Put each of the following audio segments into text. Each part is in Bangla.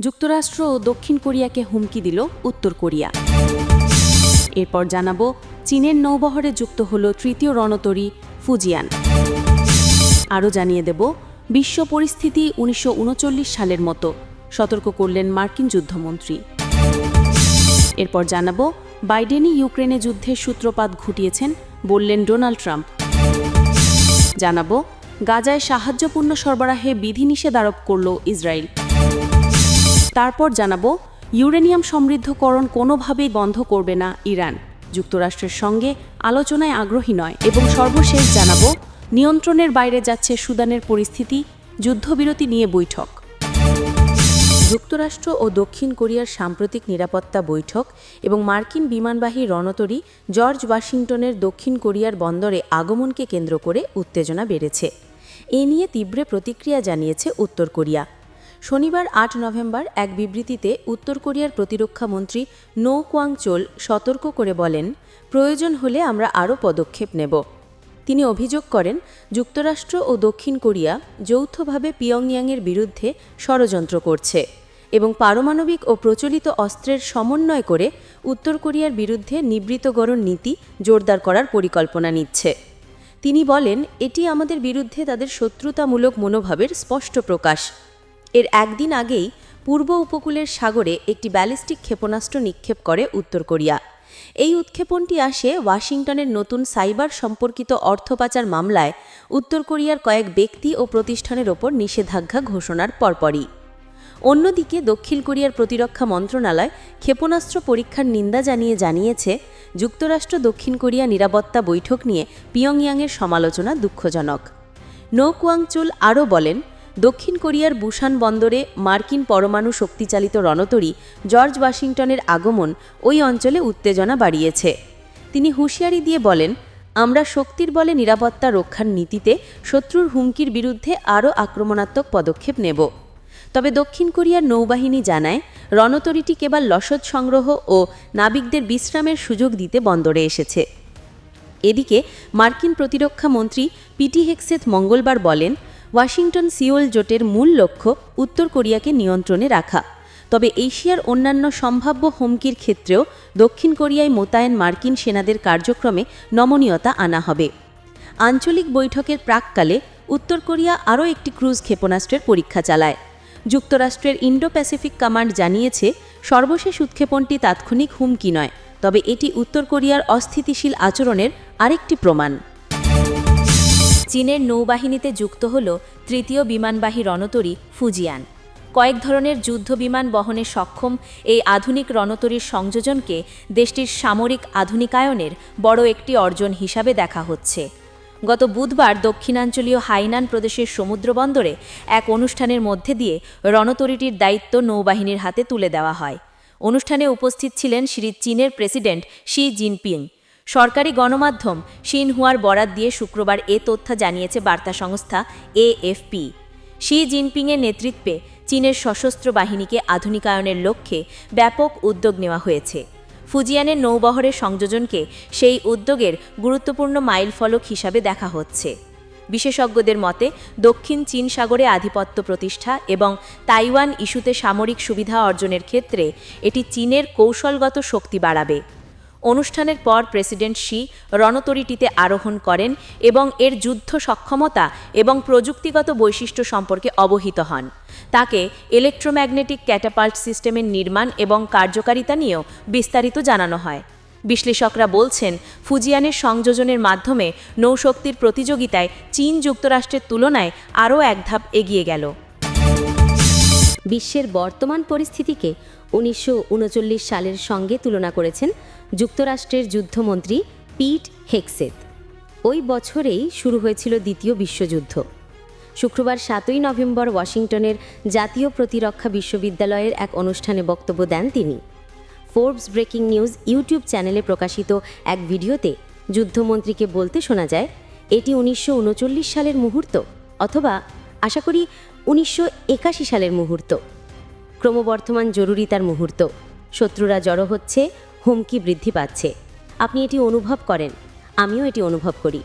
যুক্তরাষ্ট্র ও দক্ষিণ কোরিয়াকে হুমকি দিল উত্তর কোরিয়া। এরপর জানাবো চীনের নৌবহরে যুক্ত হল তৃতীয় রণতরী ফুজিয়ান। আরও জানিয়ে দেব বিশ্ব পরিস্থিতি 1939 সালের মতো, সতর্ক করলেন মার্কিন যুদ্ধমন্ত্রী। এরপর জানাবো বাইডেনই ইউক্রেনে যুদ্ধের সূত্রপাত ঘটিয়েছেন বললেন ডোনাল্ড ট্রাম্প। জানাবো গাজায় সাহায্যপূর্ণ সরবরাহে বিধিনিষেধ আরোপ করল ইসরায়েল। তারপর জানাবো ইউরেনিয়াম সমৃদ্ধকরণ কোনোভাবেই বন্ধ করবে না ইরান, যুক্তরাষ্ট্রের সঙ্গে আলোচনায় আগ্রহী নয়। এবং সর্বশেষ জানাবো নিয়ন্ত্রণের বাইরে যাচ্ছে সুদানের পরিস্থিতি, যুদ্ধবিরতি নিয়ে বৈঠক। যুক্তরাষ্ট্র ও দক্ষিণ কোরিয়ার সাম্প্রতিক নিরাপত্তা বৈঠক এবং মার্কিন বিমানবাহী রণতরী জর্জ ওয়াশিংটনের দক্ষিণ কোরিয়ার বন্দরে আগমনকে কেন্দ্র করে উত্তেজনা বেড়েছে। এ নিয়ে তীব্র প্রতিক্রিয়া জানিয়েছে উত্তর কোরিয়া। শনিবার 8 নভেম্বর এক বিবৃতিতে উত্তর কোরিয়ার প্রতিরক্ষা মন্ত্রী নো কোয়াং চোল সতর্ক করে বলেন, প্রয়োজন হলে আমরা আরও পদক্ষেপ নেব। তিনি অভিযোগ করেন, যুক্তরাষ্ট্র ও দক্ষিণ কোরিয়া যৌথভাবে পিয়ংইয়াংয়ের বিরুদ্ধে ষড়যন্ত্র করছে এবং পারমাণবিক ও প্রচলিত অস্ত্রের সমন্বয় করে উত্তর কোরিয়ার বিরুদ্ধে নিবৃত্তকরণ নীতি জোরদার করার পরিকল্পনা নিচ্ছে। তিনি বলেন, এটি আমাদের বিরুদ্ধে তাদের শত্রুতামূলক মনোভাবের স্পষ্ট প্রকাশ। এর একদিন আগেই পূর্ব উপকূলের সাগরে একটি ব্যালিস্টিক ক্ষেপণাস্ত্র নিক্ষেপ করে উত্তর কোরিয়া। এই উৎক্ষেপণটি আসে ওয়াশিংটনের নতুন সাইবার সম্পর্কিত অর্থ পাচার মামলায় উত্তর কোরিয়ার কয়েক ব্যক্তি ও প্রতিষ্ঠানের ওপর নিষেধাজ্ঞা ঘোষণার পরপরই। অন্যদিকে দক্ষিণ কোরিয়ার প্রতিরক্ষা মন্ত্রণালয় ক্ষেপণাস্ত্র পরীক্ষার নিন্দা জানিয়েছে, যুক্তরাষ্ট্র দক্ষিণ কোরিয়া নিরাপত্তা বৈঠক নিয়ে পিয়ংইয়াংয়ের সমালোচনা দুঃখজনক। নো কোয়াং চোল আরও বলেন, দক্ষিণ কোরিয়ার বুসান বন্দরে মার্কিন পরমাণু শক্তিচালিত রণতরী জর্জ ওয়াশিংটনের আগমন ওই অঞ্চলে উত্তেজনা বাড়িয়েছে। তিনি হুঁশিয়ারি দিয়ে বলেন, আমরা শক্তির বলে নিরাপত্তা রক্ষার নীতিতে শত্রুর হুমকির বিরুদ্ধে আরও আক্রমণাত্মক পদক্ষেপ নেব। তবে দক্ষিণ কোরিয়ার নৌবাহিনী জানায়, রণতরীটি কেবল রসদ সংগ্রহ ও নাবিকদের বিশ্রামের সুযোগ দিতে বন্দরে এসেছে। এদিকে মার্কিন প্রতিরক্ষা মন্ত্রী পিটি হেগসেথ মঙ্গলবার বলেন, ওয়াশিংটন সিওল জোটের মূল লক্ষ্য উত্তর কোরিয়াকে নিয়ন্ত্রণে রাখা। তবে এশিয়ার অন্যান্য সম্ভাব্য হুমকির ক্ষেত্রেও দক্ষিণ কোরিয়ায় মোতায়েন মার্কিন সেনাদের কার্যক্রমে নমনীয়তা আনা হবে। আঞ্চলিক বৈঠকের প্রাক্কালে উত্তর কোরিয়া আরও একটি ক্রুজ ক্ষেপণাস্ত্রের পরীক্ষা চালায়। যুক্তরাষ্ট্রের ইন্ডো প্যাসিফিক কমান্ড জানিয়েছে, সর্বশেষ উৎক্ষেপণটি তাৎক্ষণিক হুমকি নয়, তবে এটি উত্তর কোরিয়ার অস্থিতিশীল আচরণের আরেকটি প্রমাণ। চীনের নৌবাহিনীতে যুক্ত হল তৃতীয় বিমানবাহী রণতরী ফুজিয়ান। কয়েক ধরনের যুদ্ধ বিমান বহনে সক্ষম এই আধুনিক রণতরীর সংযোজনকে দেশটির সামরিক আধুনিকায়নের বড় একটি অর্জন হিসাবে দেখা হচ্ছে। গত বুধবার দক্ষিণাঞ্চলীয় হাইনান প্রদেশের সমুদ্রবন্দরে এক অনুষ্ঠানের মধ্যে দিয়ে রণতরীটির দায়িত্ব নৌবাহিনীর হাতে তুলে দেওয়া হয়। অনুষ্ঠানে উপস্থিত ছিলেন চীনের প্রেসিডেন্ট শি জিনপিং। সরকারি গণমাধ্যম শিনহুয়ার বরাত দিয়ে শুক্রবার এ তথ্য জানিয়েছে বার্তা সংস্থা এএফপি। শি জিনপিংয়ের নেতৃত্বে চীনের সশস্ত্র বাহিনীকে আধুনিকায়নের লক্ষ্যে ব্যাপক উদ্যোগ নেওয়া হয়েছে। ফুজিয়ানের নৌবহরের সংযোজনকে সেই উদ্যোগের গুরুত্বপূর্ণ মাইলফলক হিসাবে দেখা হচ্ছে। বিশেষজ্ঞদের মতে, দক্ষিণ চীন সাগরে আধিপত্য প্রতিষ্ঠা এবং তাইওয়ান ইস্যুতে সামরিক সুবিধা অর্জনের ক্ষেত্রে এটি চীনের কৌশলগত শক্তি বাড়াবে। অনুষ্ঠানের পর প্রেসিডেন্ট শি রণতরীটিতে আরোহণ করেন এবং এর যুদ্ধ সক্ষমতা এবং প্রযুক্তিগত বৈশিষ্ট্য সম্পর্কে অবহিত হন। তাকে ইলেকট্রোম্যাগনেটিক ক্যাটাপাল্ট সিস্টেমের নির্মাণ এবং কার্যকারিতা নিয়েও বিস্তারিত জানানো হয়। বিশ্লেষকরা বলছেন, ফুজিয়ানের সংযোজনের মাধ্যমে নৌশক্তির প্রতিযোগিতায় চীন যুক্তরাষ্ট্রের তুলনায় আরও এক ধাপ এগিয়ে গেল। বিশ্বের বর্তমান পরিস্থিতিকে 1939 সালের সঙ্গে তুলনা করেছেন যুক্তরাষ্ট্রের যুদ্ধমন্ত্রী পিট হেগসেথ। ওই বছরেই শুরু হয়েছিল দ্বিতীয় বিশ্বযুদ্ধ। শুক্রবার 7 নভেম্বর ওয়াশিংটনের জাতীয় প্রতিরক্ষা বিশ্ববিদ্যালয়ের এক অনুষ্ঠানে বক্তব্য দেন তিনি। ফোর্বস ব্রেকিং নিউজ ইউটিউব চ্যানেলে প্রকাশিত এক ভিডিওতে যুদ্ধমন্ত্রীকে বলতে শোনা যায়, এটি 1939 সালের মুহূর্ত, অথবা আশা করি 1981 সালের মুহূর্ত। ক্রমবর্ধমান জরুরিতার মুহূর্ত। শত্রুরা জড়ো হচ্ছে, হুমকি বৃদ্ধি পাচ্ছে। আপনি এটি অনুভব করেন, আমিও এটি অনুভব করি।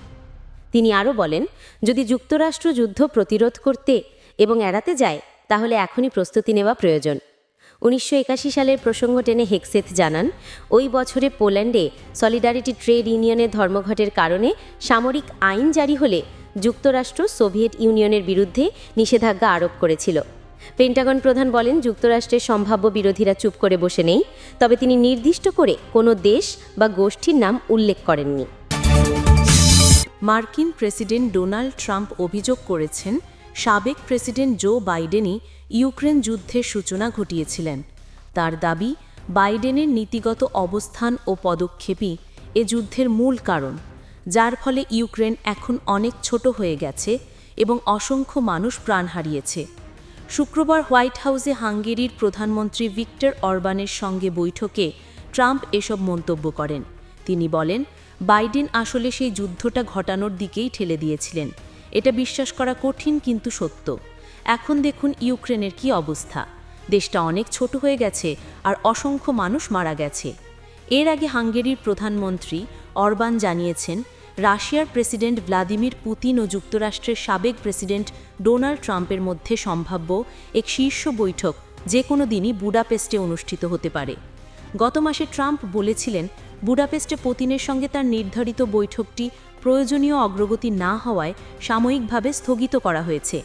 তিনি আরও বলেন, যদি যুক্তরাষ্ট্র যুদ্ধ প্রতিরোধ করতে এবং এড়াতে যায়, তাহলে এখনই প্রস্তুতি নেওয়া প্রয়োজন। 1981 সালের প্রসঙ্গ টেনে হেক্সেথ জানান, ওই বছরে পোল্যান্ডে সলিডারিটি ট্রেড ইউনিয়নের ধর্মঘটের কারণে সামরিক আইন জারি হলে যুক্তরাষ্ট্র সোভিয়েত ইউনিয়নের বিরুদ্ধে নিষেধাজ্ঞা আরোপ করেছিল। পেন্টাগন প্রধান বলেন, যুক্তরাষ্ট্রের সম্ভাব্য বিরোধীরা চুপ করে বসে নেই, তবে তিনি নির্দিষ্ট করে কোনো দেশ বা গোষ্ঠীর নাম উল্লেখ করেননি। মার্কিন প্রেসিডেন্ট ডোনাল্ড ট্রাম্প অভিযোগ করেছেন, সাবেক প্রেসিডেন্ট জো বাইডেনই ইউক্রেন যুদ্ধের সূচনা ঘটিয়েছিলেন। তার দাবি, বাইডেনের নীতিগত অবস্থান ও পদক্ষেপই এ যুদ্ধের মূল কারণ, যার ফলে ইউক্রেন এখন অনেক ছোট হয়ে গেছে এবং অসংখ্য মানুষ প্রাণ হারিয়েছে। শুক্রবার হোয়াইট হাউসে হাঙ্গেরির প্রধানমন্ত্রী ভিক্টর অরবানের সঙ্গে বৈঠকে ট্রাম্প এসব মন্তব্য করেন। তিনি বলেন, বাইডেন আসলে সেই যুদ্ধটা ঘটানোর দিকেই ঠেলে দিয়েছিলেন। এটা বিশ্বাস করা কঠিন কিন্তু সত্য। এখন দেখুন ইউক্রেনের কি অবস্থা। দেশটা অনেক ছোট হয়ে গেছে আর অসংখ্য মানুষ মারা গেছে। এর আগে হাঙ্গেরির প্রধানমন্ত্রী অরবান জানিয়েছেন, রাশিয়ার প্রেসিডেন্ট ভ্লাদিমির পুতিন ও যুক্তরাষ্ট্রের সাবেক প্রেসিডেন্ট ডোনাল্ড ট্রাম্পের মধ্যে সম্ভাব্য এক শীর্ষ বৈঠক যে কোনো দিনই বুডাপেস্টে অনুষ্ঠিত হতে পারে। গত মাসে ট্রাম্প বলেছিলেন, বুডাপেস্টে পুতিনের সঙ্গে তার নির্ধারিত বৈঠকটি প্রয়োজনীয় অগ্রগতি না হওয়ায় সাময়িকভাবে স্থগিত করা হয়েছে।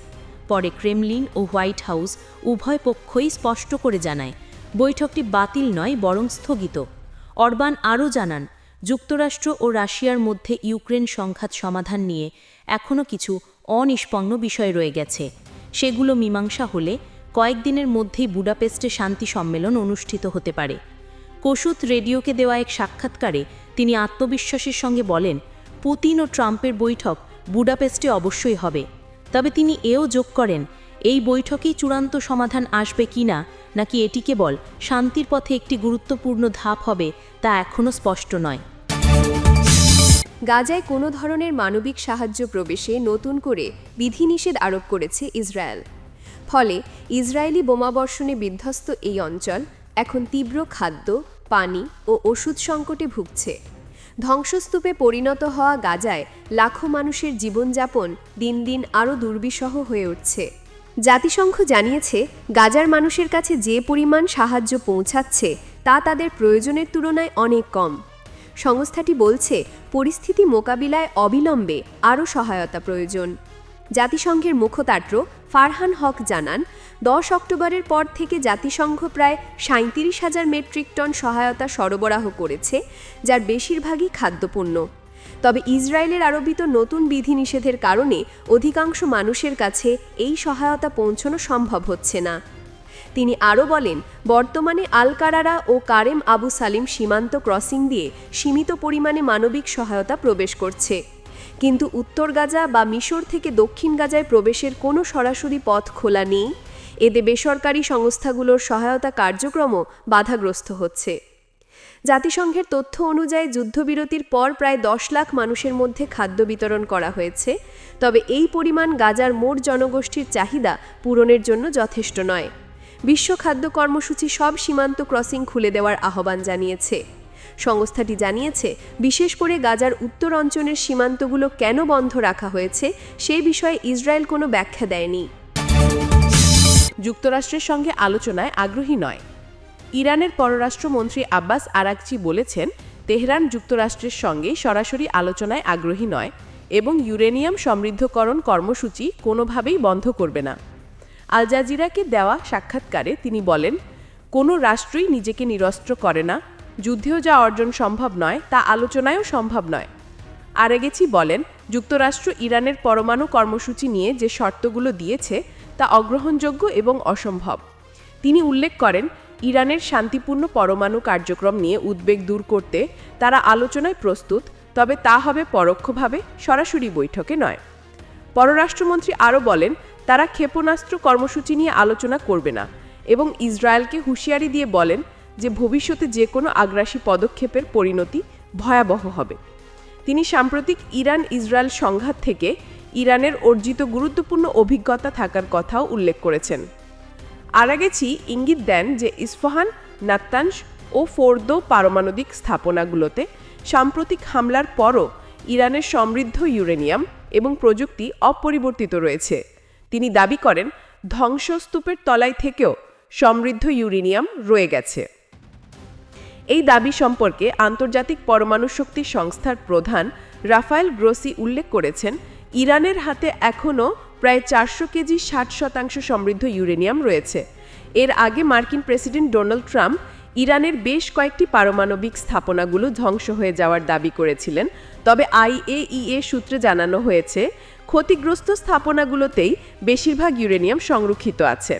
পরে ক্রেমলিন ও হোয়াইট হাউস উভয় পক্ষই স্পষ্ট করে জানায়, বৈঠকটি বাতিল নয় বরং স্থগিত। অরবান আরও জানান, যুক্তরাষ্ট্র ও রাশিয়ার মধ্যে ইউক্রেন সংঘাত সমাধান নিয়ে এখনও কিছু অনিষ্পন্ন বিষয় রয়ে গেছে। সেগুলো মীমাংসা হলে কয়েকদিনের মধ্যেই বুডাপেস্টে শান্তি সম্মেলন অনুষ্ঠিত হতে পারে। কসুত রেডিওকে দেওয়া এক সাক্ষাৎকারে তিনি আত্মবিশ্বাসের সঙ্গে বলেন, পুতিন ও ট্রাম্পের বৈঠক বুডাপেস্টে অবশ্যই হবে। তবে তিনি এও যোগ করেন, এই বৈঠকেই চূড়ান্ত সমাধান আসবে কিনা নাকি এটি কেবল শান্তির পথে একটি গুরুত্বপূর্ণ ধাপ হবে তা এখনও স্পষ্ট নয়। গাজায় কোনো ধরনের মানবিক সাহায্য প্রবেশে নতুন করে বিধিনিষেধ আরোপ করেছে ইসরায়েল। ফলে ইসরায়েলি বোমাবর্ষণে বিধ্বস্ত এই অঞ্চল এখন তীব্র খাদ্য, পানি ও ওষুধ সংকটে ভুগছে। ধ্বংসস্তূপে পরিণত হওয়া গাজায় লাখো মানুষের জীবনযাপন দিন দিন আরও দুর্বিষহ হয়ে উঠছে। জাতিসংঘ জানিয়েছে, গাজার মানুষের কাছে যে পরিমাণ সাহায্য পৌঁছাচ্ছে তা তাদের প্রয়োজনের তুলনায় অনেক কম। সংস্থাটি বলছে, পরিস্থিতি মোকাবিলায় অবিলম্বে আরও সহায়তা প্রয়োজন। জাতিসংঘের মুখপাত্র ফারহান হক জানান, 10 অক্টোবরের পর থেকে জাতিসংঘ প্রায় 37,000 মেট্রিক টন সহায়তা সরবরাহ করেছে, যার বেশিরভাগই খাদ্যপণ্য। তবে ইসরায়েলের আরোপিত নতুন বিধিনিষেধের কারণে অধিকাংশ মানুষের কাছে এই সহায়তা পৌঁছানো সম্ভব হচ্ছে না। তিনি আরও বলেন, বর্তমানে আল কারারা ও কারেম আবু সালিম সীমান্ত ক্রসিং দিয়ে সীমিত পরিমাণে মানবিক সহায়তা প্রবেশ করছে, কিন্তু উত্তর গাজা বা মিশর থেকে দক্ষিণ গাজায় প্রবেশের কোনো সরাসরি পথ খোলা নেই। এতে বেসরকারি সংস্থাগুলোর সহায়তা কার্যক্রমও বাধাগ্রস্ত হচ্ছে। জাতিসংঘের তথ্য অনুযায়ী যুদ্ধবিরতির পর প্রায় 10 লাখ মানুষের মধ্যে খাদ্য বিতরণ করা হয়েছে। তবে এই পরিমাণ গাজার মোট জনগোষ্ঠীর চাহিদা পূরণের জন্য যথেষ্ট নয়। বিশ্ব খাদ্য কর্মসূচি সব সীমান্ত ক্রসিং খুলে দেওয়ার আহ্বান জানিয়েছে। সংস্থাটি জানিয়েছে, বিশেষ করে গাজার উত্তর অঞ্চলের সীমান্তগুলো কেন বন্ধ রাখা হয়েছে সে বিষয়ে ইসরায়েল কোনো ব্যাখ্যা দেয়নি। যুক্তরাষ্ট্রের সঙ্গে আলোচনায় আগ্রহী নয়। ইরানের পররাষ্ট্রমন্ত্রী আব্বাস আরাকচি বলেছেন, তেহরান যুক্তরাষ্ট্রের সঙ্গে সরাসরি আলোচনায় আগ্রহী নয় এবং ইউরেনিয়াম সমৃদ্ধকরণ কর্মসূচি কোনোভাবেই বন্ধ করবে না। আল জাজিরাকে দেওয়া সাক্ষাৎকারে তিনি বলেন, কোনো রাষ্ট্রই নিজেকে নিরস্ত্র করে না, যুদ্ধেও যা অর্জন সম্ভব নয় তা আলোচনায়ও সম্ভব নয়। আরাকচি বলেন, যুক্তরাষ্ট্র ইরানের পরমাণু কর্মসূচি নিয়ে যে শর্তগুলো দিয়েছে তা অগ্রহণযোগ্য এবং অসম্ভব। তিনি উল্লেখ করেন, ইরানের শান্তিপূর্ণ পরমাণু কার্যক্রম নিয়ে উদ্বেগ দূর করতে তারা আলোচনায় প্রস্তুত, তবে তা হবে পরোক্ষভাবে, সরাসরি বৈঠকে নয়। পররাষ্ট্রমন্ত্রী আরও বলেন, তারা ক্ষেপণাস্ত্র কর্মসূচি নিয়ে আলোচনা করবে না এবং ইসরায়েলকে হুঁশিয়ারি দিয়ে বলেন যে ভবিষ্যতে যে কোনো আগ্রাসী পদক্ষেপের পরিণতি ভয়াবহ হবে। তিনি সাম্প্রতিক ইরান ইসরায়েল সংঘাত থেকে ইরানের অর্জিত গুরুত্বপূর্ণ অভিজ্ঞতা থাকার কথাও উল্লেখ করেছেন। আরাকচি ইঙ্গিত দেন যে ইস্ফহান, নাতানজ ও ফোর্দো পারমাণবিক স্থাপনাগুলোতে সাম্প্রতিক হামলার পরও ইরানের সমৃদ্ধ ইউরেনিয়াম এবং প্রযুক্তি অপরিবর্তিত রয়েছে। তিনি দাবি করেন, ধ্বংসস্তূপের তলায় থেকেও সমৃদ্ধ ইউরেনিয়াম রয়ে গেছে। এই দাবি সম্পর্কে আন্তর্জাতিক পরমাণু শক্তি সংস্থার প্রধান রাফায়েল গ্রোসি উল্লেখ করেছেন, ইরানের হাতে এখনও প্রায় 400 কেজি 60% সমৃদ্ধ ইউরেনিয়াম রয়েছে। এর আগে মার্কিন প্রেসিডেন্ট ডোনাল্ড ট্রাম্প ইরানের বেশ কয়েকটি পারমাণবিক স্থাপনাগুলো ধ্বংস হয়ে যাওয়ার দাবি করেছিলেন, তবে IAEA সূত্রে জানানো হয়েছে ক্ষতিগ্রস্ত স্থাপনাগুলোতেই বেশিরভাগ ইউরেনিয়াম সংরক্ষিত আছে।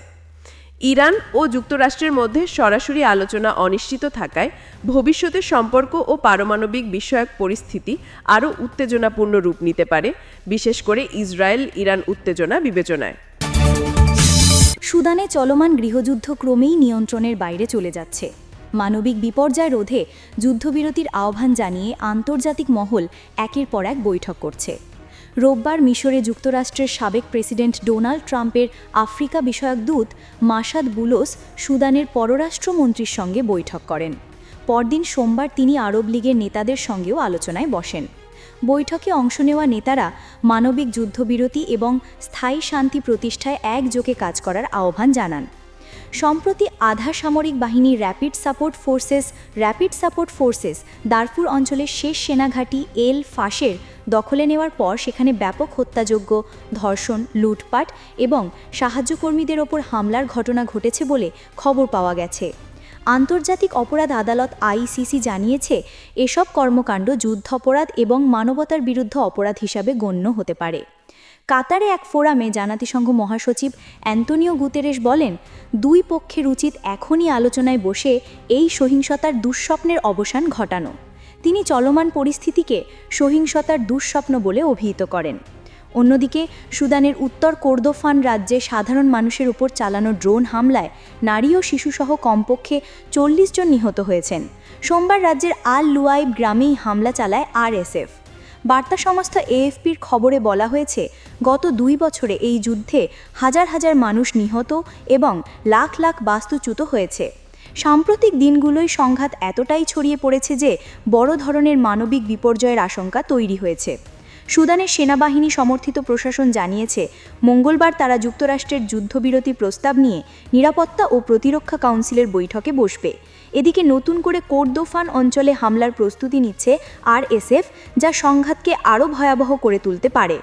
ইরান ও যুক্তরাষ্ট্রের মধ্যে সরাসরি আলোচনা অনিশ্চিত থাকায় ভবিষ্যতে সম্পর্ক ও পারমাণবিক বিষয়ক পরিস্থিতি আরও উত্তেজনাপূর্ণ রূপ নিতে পারে, বিশেষ করে ইসরায়েল-ইরান উত্তেজনা বিবেচনায়। সুদানে চলমান গৃহযুদ্ধ ক্রমেই নিয়ন্ত্রণের বাইরে চলে যাচ্ছে। মানবিক বিপর্যয় রোধে যুদ্ধবিরতির আহ্বান জানিয়ে আন্তর্জাতিক মহল একের পর এক বৈঠক করছে। রোববার মিশরে যুক্তরাষ্ট্রের সাবেক প্রেসিডেন্ট ডোনাল্ড ট্রাম্পের আফ্রিকা বিষয়ক দূত মাসাদ বুলোস সুদানের পররাষ্ট্রমন্ত্রীর সঙ্গে বৈঠক করেন। পরদিন সোমবার তিনি আরব লীগের নেতাদের সঙ্গেও আলোচনায় বসেন। বৈঠকে অংশ নেওয়া নেতারা মানবিক যুদ্ধবিরতি এবং স্থায়ী শান্তি প্রতিষ্ঠায় একযোগে কাজ করার আহ্বান জানান। সম্প্রতি আধা সামরিক বাহিনী র্যাপিড সাপোর্ট ফোর্সেস দারফুর অঞ্চলের শেষ সেনাঘাঁটি এল ফাশের দখলে নেওয়ার পর সেখানে ব্যাপক হত্যাযজ্ঞ, ধর্ষণ, লুটপাট এবং সাহায্যকর্মীদের ওপর হামলার ঘটনা ঘটেছে বলে খবর পাওয়া গেছে। আন্তর্জাতিক অপরাধ আদালত ICC জানিয়েছে, এসব কর্মকাণ্ড যুদ্ধাপরাধ এবং মানবতার বিরুদ্ধে অপরাধ হিসাবে গণ্য হতে পারে। কাতারে এক ফোরামে জাতিসংঘ মহাসচিব অ্যান্তোনিও গুতেরেস বলেন, দুই পক্ষের উচিত এখনই আলোচনায় বসে এই সহিংসতার দুঃস্বপ্নের অবসান ঘটানো। তিনি চলমান পরিস্থিতিকে সহিংসতার দুঃস্বপ্ন বলে অভিহিত করেন। অন্যদিকে সুদানের উত্তর কোর্দোফান রাজ্যে সাধারণ মানুষের উপর চালানো ড্রোন হামলায় নারী ও শিশুসহ কমপক্ষে 40 জন নিহত হয়েছেন। সোমবার রাজ্যের আল লুয়াইব গ্রামেই হামলা চালায় RSF। বার্তা সংস্থা AFPর খবরে বলা হয়েছে, গত 2 বছরে এই যুদ্ধে হাজার হাজার মানুষ নিহত এবং লাখ লাখ বাস্তুচ্যুত হয়েছে। সাম্প্রতিক দিনগুলোয় সংঘাত এতটাই ছড়িয়ে পড়েছে যে বড় ধরনের মানবিক বিপর্যয়ের আশঙ্কা তৈরি হয়েছে। সুদানের সেনাবাহিনী সমর্থিত প্রশাসন জানিয়েছে, মঙ্গলবার তারা যুক্তরাষ্ট্রের যুদ্ধবিরতি প্রস্তাব নিয়ে নিরাপত্তা ও প্রতিরক্ষা কাউন্সিলের বৈঠকে বসবে। এদিকে নতুন করে কোর্দোফান অঞ্চলে হামলার প্রস্তুতি নিচ্ছে RSF, যা সংঘাতকে আরও ভয়াবহ করে তুলতে পারে।